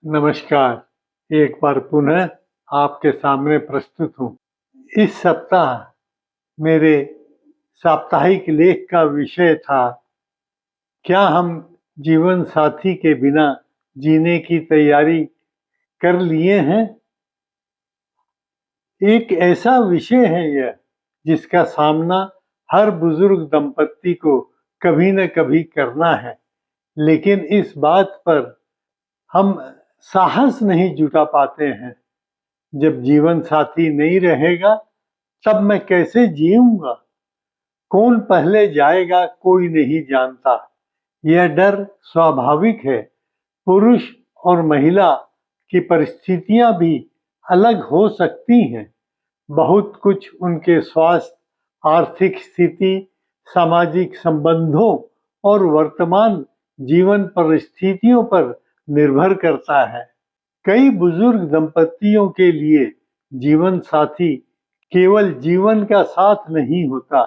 नमस्कार। एक बार पुनः आपके सामने प्रस्तुत हूँ। इस सप्ताह मेरे साप्ताहिक लेख का विषय था, क्या हम जीवन साथी के बिना जीने की तैयारी कर लिए हैं? एक ऐसा विषय है यह जिसका सामना हर बुजुर्ग दंपत्ति को कभी न कभी करना है, लेकिन इस बात पर हम साहस नहीं जुटा पाते हैं। जब जीवन साथी नहीं रहेगा तब मैं कैसे जीऊंगा? कौन पहले जाएगा कोई नहीं जानता। यह डर स्वाभाविक है। पुरुष और महिला की परिस्थितियां भी अलग हो सकती हैं। बहुत कुछ उनके स्वास्थ्य, आर्थिक स्थिति, सामाजिक संबंधों और वर्तमान जीवन परिस्थितियों पर निर्भर करता है। कई बुजुर्ग दंपतियों के लिए जीवन साथी केवल जीवन का साथ नहीं होता,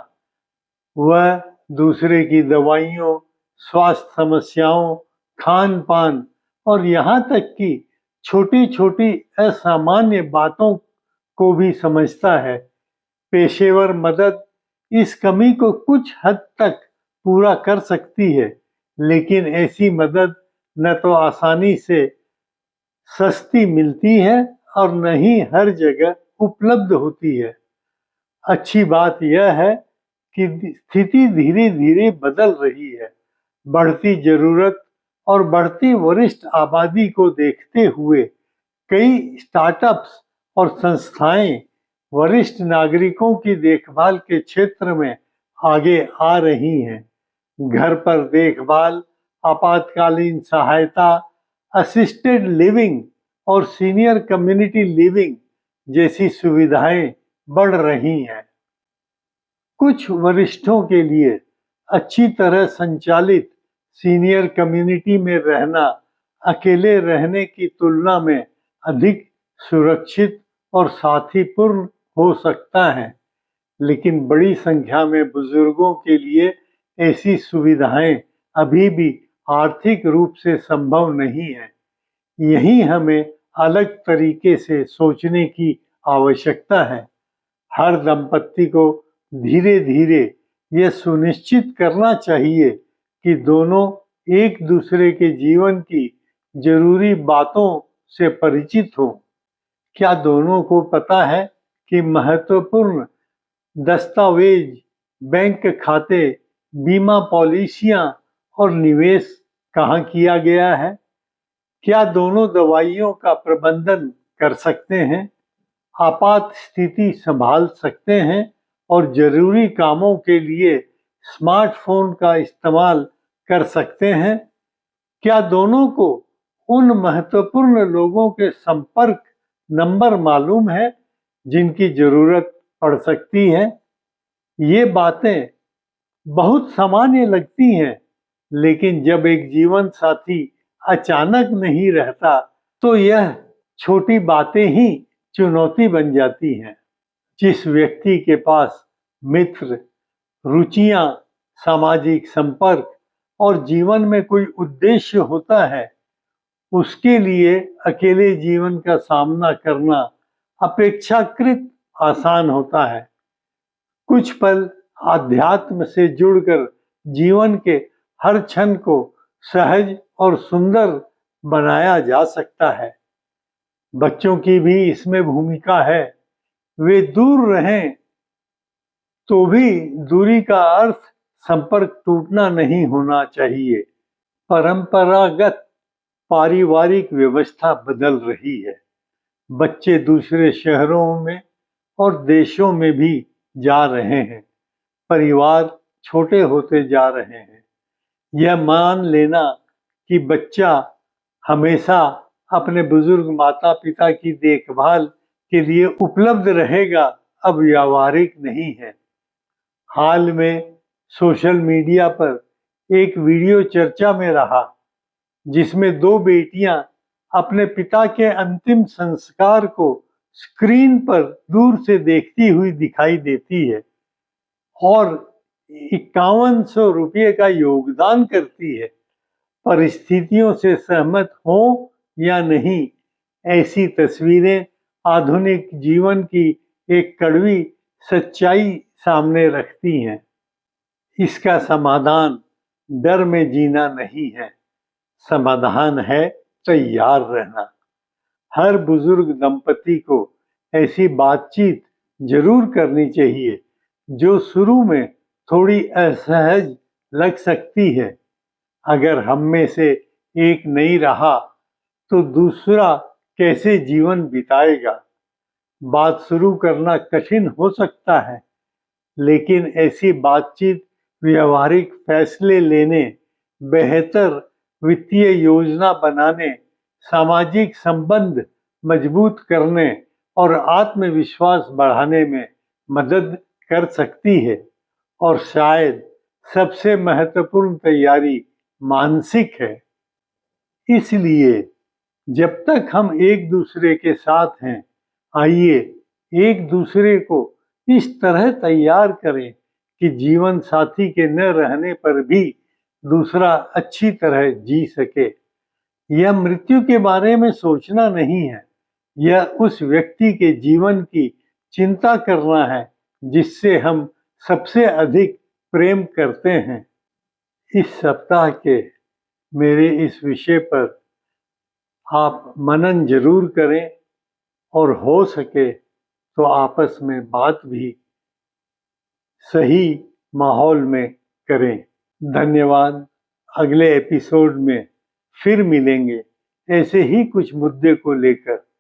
वह दूसरे की दवाइयों, स्वास्थ्य समस्याओं, खान पान और यहाँ तक कि छोटी छोटी असामान्य बातों को भी समझता है। पेशेवर मदद इस कमी को कुछ हद तक पूरा कर सकती है, लेकिन ऐसी मदद न तो आसानी से सस्ती मिलती है और न ही हर जगह उपलब्ध होती है। अच्छी बात यह है कि स्थिति धीरे धीरे बदल रही है। बढ़ती जरूरत और बढ़ती वरिष्ठ आबादी को देखते हुए कई स्टार्टअप्स और संस्थाएं वरिष्ठ नागरिकों की देखभाल के क्षेत्र में आगे आ रही हैं। घर पर देखभाल, आपातकालीन सहायता, असिस्टेड लिविंग और सीनियर कम्युनिटी लिविंग जैसी सुविधाएं बढ़ रही हैं। कुछ वरिष्ठों के लिए अच्छी तरह संचालित सीनियर कम्युनिटी में रहना अकेले रहने की तुलना में अधिक सुरक्षित और साथीपूर्ण हो सकता है, लेकिन बड़ी संख्या में बुजुर्गों के लिए ऐसी सुविधाएं अभी भी आर्थिक रूप से संभव नहीं है। यही हमें अलग तरीके से सोचने की आवश्यकता है। हर दंपत्ति को धीरे धीरे यह सुनिश्चित करना चाहिए कि दोनों एक दूसरे के जीवन की जरूरी बातों से परिचित हों। क्या दोनों को पता है कि महत्वपूर्ण दस्तावेज, बैंक खाते, बीमा पॉलिसियां और निवेश कहाँ किया गया है? क्या दोनों दवाइयों का प्रबंधन कर सकते हैं, आपात स्थिति संभाल सकते हैं और जरूरी कामों के लिए स्मार्टफोन का इस्तेमाल कर सकते हैं? क्या दोनों को उन महत्वपूर्ण लोगों के संपर्क नंबर मालूम है जिनकी जरूरत पड़ सकती है? ये बातें बहुत सामान्य लगती हैं, लेकिन जब एक जीवन साथी अचानक नहीं रहता तो यह छोटी बातें ही चुनौती बन जाती हैं। जिस व्यक्ति के पास मित्र, रुचियां, सामाजिक संपर्क और जीवन में कोई उद्देश्य होता है, उसके लिए अकेले जीवन का सामना करना अपेक्षाकृत आसान होता है। कुछ पल आध्यात्म से जुड़कर जीवन के हर क्षण को सहज और सुंदर बनाया जा सकता है। बच्चों की भी इसमें भूमिका है। वे दूर रहें तो भी दूरी का अर्थ संपर्क टूटना नहीं होना चाहिए। परंपरागत पारिवारिक व्यवस्था बदल रही है। बच्चे दूसरे शहरों में और देशों में भी जा रहे हैं। परिवार छोटे होते जा रहे हैं। यह मान लेना कि बच्चा हमेशा अपने बुजुर्ग माता पिता की देखभाल के लिए उपलब्ध रहेगा अब व्यावहारिक नहीं है। हाल में सोशल मीडिया पर एक वीडियो चर्चा में रहा, जिसमें दो बेटियां अपने पिता के अंतिम संस्कार को स्क्रीन पर दूर से देखती हुई दिखाई देती है और 5100 रुपये का योगदान करती है। परिस्थितियों से सहमत हो या नहीं, ऐसी तस्वीरें आधुनिक जीवन की एक कड़वी सच्चाई सामने रखती हैं। इसका समाधान डर में जीना नहीं है, समाधान है तैयार रहना। हर बुजुर्ग दंपति को ऐसी बातचीत जरूर करनी चाहिए जो शुरू में थोड़ी असहज लग सकती है। अगर हम में से एक नहीं रहा तो दूसरा कैसे जीवन बिताएगा? बात शुरू करना कठिन हो सकता है, लेकिन ऐसी बातचीत व्यवहारिक फैसले लेने, बेहतर वित्तीय योजना बनाने, सामाजिक संबंध मजबूत करने और आत्मविश्वास बढ़ाने में मदद कर सकती है। और शायद सबसे महत्वपूर्ण तैयारी मानसिक है। इसलिए जब तक हम एक दूसरे के साथ हैं, आइए एक दूसरे को इस तरह तैयार करें कि जीवन साथी के न रहने पर भी दूसरा अच्छी तरह जी सके। यह मृत्यु के बारे में सोचना नहीं है, यह उस व्यक्ति के जीवन की चिंता करना है जिससे हम सबसे अधिक प्रेम करते हैं। इस सप्ताह के मेरे इस विषय पर आप मनन जरूर करें और हो सके तो आपस में बात भी सही माहौल में करें। धन्यवाद। अगले एपिसोड में फिर मिलेंगे ऐसे ही कुछ मुद्दे को लेकर।